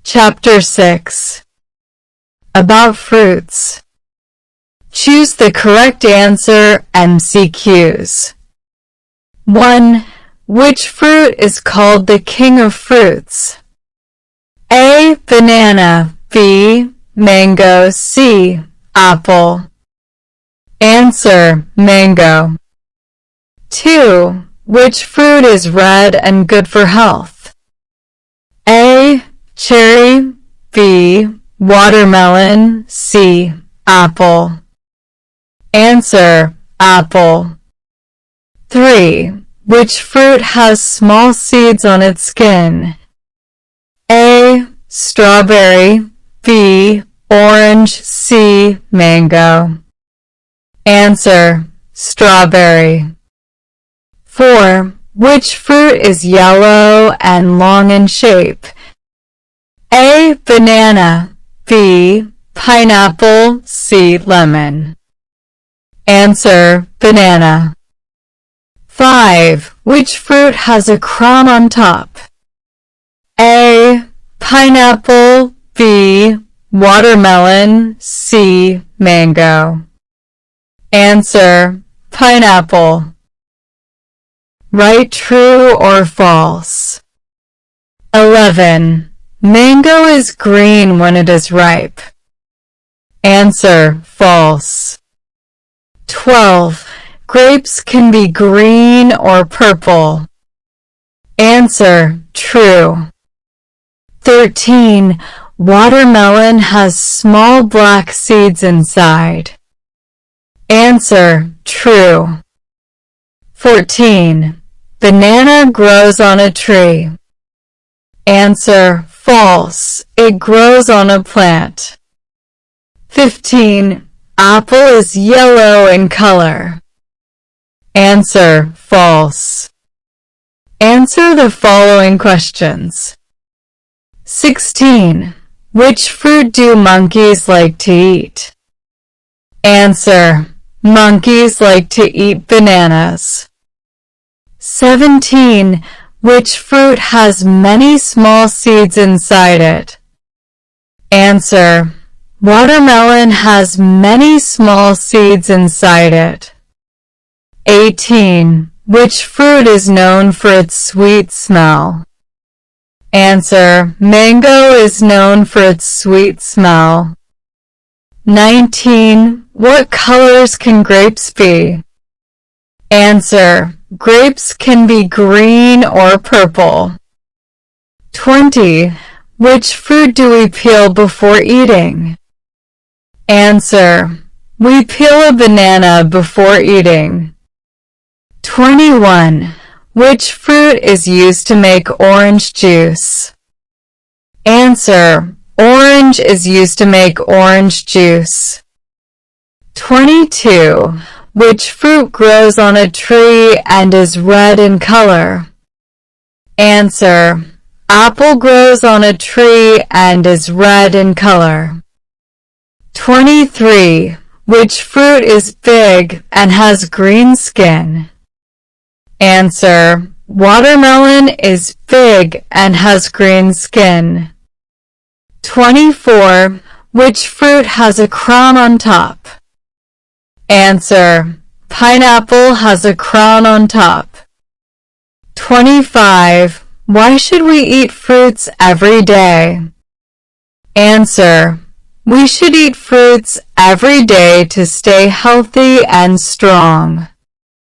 Chapter 6. About fruits. Choose the correct answer. MCQs. 1. Which fruit is called the king of fruits? A. Banana. B. Mango. C. Apple. Answer: mango. 2. Which fruit is red and good for health? A. Cherry. B. Watermelon. C. Apple. Answer: apple. 3. Which fruit has small seeds on its skin? A. Strawberry. B. Orange. C. Mango. Answer: strawberry. 4. Which fruit is yellow and long in shape? A. Banana. B. Pineapple. C. Lemon. Answer: banana. 5. Which fruit has a crown on top? A. Pineapple. B. Watermelon. C. Mango. Answer: pineapple. Write true or false. 11. Mango is green when it is ripe. Answer: false. 12. Grapes can be green or purple. Answer: true. 13. Watermelon has small black seeds inside. Answer: true. 14. Banana grows on a tree. Answer: false. It grows on a plant. 15. Apple is yellow in color. Answer: false. Answer the following questions. 16. Which fruit do monkeys like to eat? Answer: monkeys like to eat bananas. 17. Which fruit has many small seeds inside it? Answer: watermelon has many small seeds inside it. 18. Which fruit is known for its sweet smell? Answer: mango is known for its sweet smell. 19. What colors can grapes be? Answer: grapes can be green or purple. 20. Which fruit do we peel before eating? Answer: we peel a banana before eating. 21. Which fruit is used to make orange juice? Answer: orange is used to make orange juice. 22. Which fruit grows on a tree and is red in color? Answer: apple grows on a tree and is red in color. 23. Which fruit is big and has green skin? Answer: watermelon is big and has green skin. 24. Which fruit has a crown on top? Answer: pineapple has a crown on top. 25. Why should we eat fruits every day? Answer: we should eat fruits every day to stay healthy and strong.